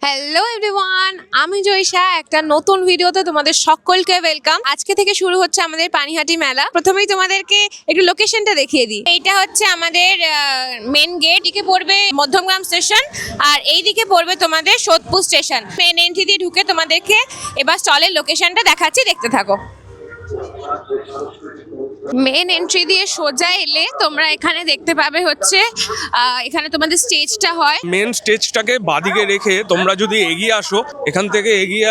Hello everyone, আমি জয়িশা। একটা নতুন ভিডিওতে তোমাদের সকলকে ওয়েলকাম। আজকে থেকে শুরু হচ্ছে আমাদের পানিহাটি মেলা। প্রথমেই তোমাদেরকে একটু লোকেশনটা দেখিয়ে দিই। এইটা হচ্ছে আমাদের মেন গেট, দিকে পড়বে মধ্যমগ্রাম স্টেশন আর এই দিকে পড়বে তোমাদের সোদপুর স্টেশন। মেন এন্ট্রি দিয়ে ঢুকে তোমাদেরকে এবার স্টলের লোকেশনটা দেখাচ্ছি, দেখতে থাকো। মেন এন্ট্রি দিয়ে সোজা এলে তোমরা এখানে দেখতে পাবে হচ্ছে এখানে তোমাদের স্টেজটা হয়। মেন স্টেজটাকে বাদিকে রেখে তোমরা যদি এগিয়ে আসো, এখান থেকে এগিয়ে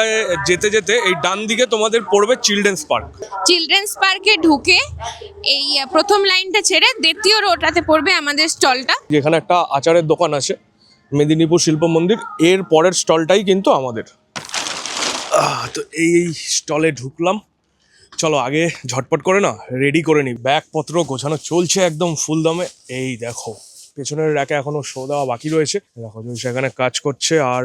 যেতে যেতে এই ডান দিকে তোমাদের পড়বে চিলড্রেন্স পার্ক। চিলড্রেন্স পার্কে ঢুকে এই প্রথম লাইনটা ছেড়ে দ্বিতীয় রোডটাতে পড়বে আমাদের স্টলটা। যেখানে একটা আচারের দোকান আছে, মেদিনীপুর শিল্প মন্দির, এর পরের স্টলটাই কিন্তু আমাদের। তো এই স্টলে ঢুকলাম। চলো আগে ঝটপট করে না রেডি করে নিই, ব্যাগপত্র গোছানো চলছে একদম ফুল দমে। এই দেখো পেছনের র্যাকে এখনো শো দেওয়া বাকি রয়েছে, দেখো সেখানে কাজ করছে। আর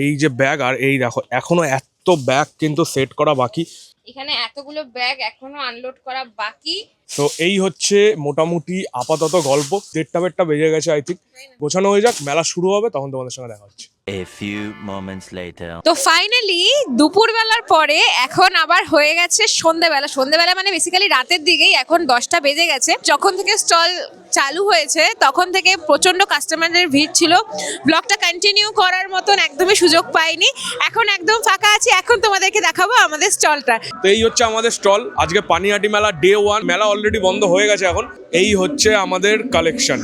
এই যে ব্যাগ, আর এই দেখো এখনো এত ব্যাগ কিন্তু সেট করা বাকি, এখানে এতগুলো ব্যাগ এখনো আনলোড করা বাকি। তো এই হচ্ছে মোটামুটি আপাতত গল্প। 1:30 বেজে গেছে, আই থিঙ্ক গোছানো হয়ে যাক, মেলা শুরু হবে, তখন তোমাদের সঙ্গে দেখা হচ্ছে। A few moments later. তো ফাইনালি দুপুরবেলার পরে এখন আবার হয়ে গেছে সন্ধ্যেবেলা। সন্ধ্যেবেলা মানে বেসিক্যালি রাতের দিকেই, এখন 10টা বেজে গেছে। যখন থেকে স্টল চালু হয়েছে তখন থেকে প্রচন্ড কাস্টমারদের ভিড় ছিল। ব্লগটা কন্টিনিউ করার মতন একদমই সুযোগ পাইনি, এখন একদম ফাঁকা আছি। এখন তোমাদেরকে দেখাবো আমাদের স্টলটা। তো এই হচ্ছে আমাদের স্টল। আজকে পানিহাটি মেলা ডে 1, মেলা অলরেডি বন্ধ হয়ে গেছে এখন। এই হচ্ছে আমাদের কালেকশন।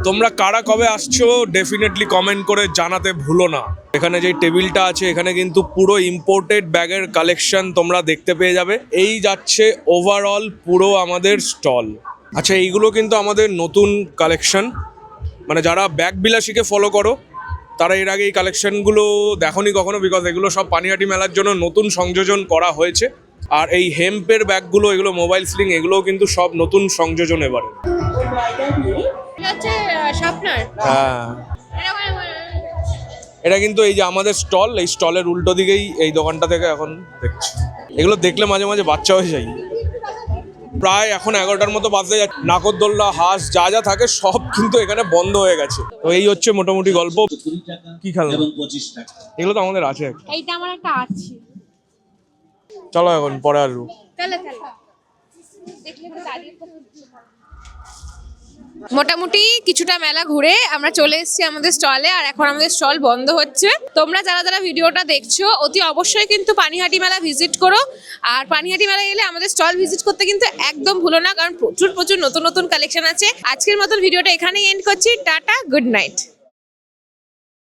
তোমরা কারা কবে আসছো ডেফিনেটলি কমেন্ট করে জানাতে ভুলো না। এখানে যে টেবিলটা আছে, এখানে কিন্তু পুরো ইম্পোর্টেড ব্যাগের কালেকশন তোমরা দেখতে পেয়ে যাবে। এই যাচ্ছে ওভারঅল পুরো আমাদের স্টল। আচ্ছা, এইগুলো কিন্তু আমাদের নতুন কালেকশন, মানে যারা ব্যাগ বিলাসীকে ফলো করো তারা এর আগে এই কালেকশনগুলো দেখোনি কখনো, বিকজ এগুলো সব পানিহাটি মেলার জন্য নতুন সংযোজন করা হয়েছে। আর এই হেম্পের ব্যাগগুলো, এগুলো মোবাইল স্লিং, এগুলোও কিন্তু সব নতুন সংযোজন এবারে। হ্যাঁ, এটা কিন্তু এই যে আমাদের স্টল, এই স্টলের উল্টো দিকেই এই দোকানটা থেকে এখন দেখছি। এগুলো দেখলে মাঝে মাঝে বাচ্চা হয়ে যাই। প্রায় এখন 11টার মতো বাজতে যাচ্ছে। নাগরদোল্লা, হাঁস যা যা থাকে সব কিন্তু এখানে বন্ধ হয়ে গেছে। তো এই হচ্ছে মোটামুটি গল্প। কি খেলনা এগুলো তো আমাদের আছে, এইটা আমার একটা আছে। চলো এখন পরে আসবো। মোটামুটি কিছুটা মেলা ঘুরে আমরা চলে এসেছি আমাদের স্টলে, আর এখন আমাদের স্টল বন্ধ হচ্ছে। তোমরা যারা যারা ভিডিওটা দেখছো অতি অবশ্যই কিন্তু পানিহাটি মেলা ভিজিট করো। আর পানিহাটি মেলা গেলে আমাদের স্টল ভিজিট করতে কিন্তু একদম ভুলো না, কারণ প্রচুর নতুন নতুন কালেকশন আছে। আজকের মতন ভিডিওটা এখানেই এন্ড করছি। Tata, good night.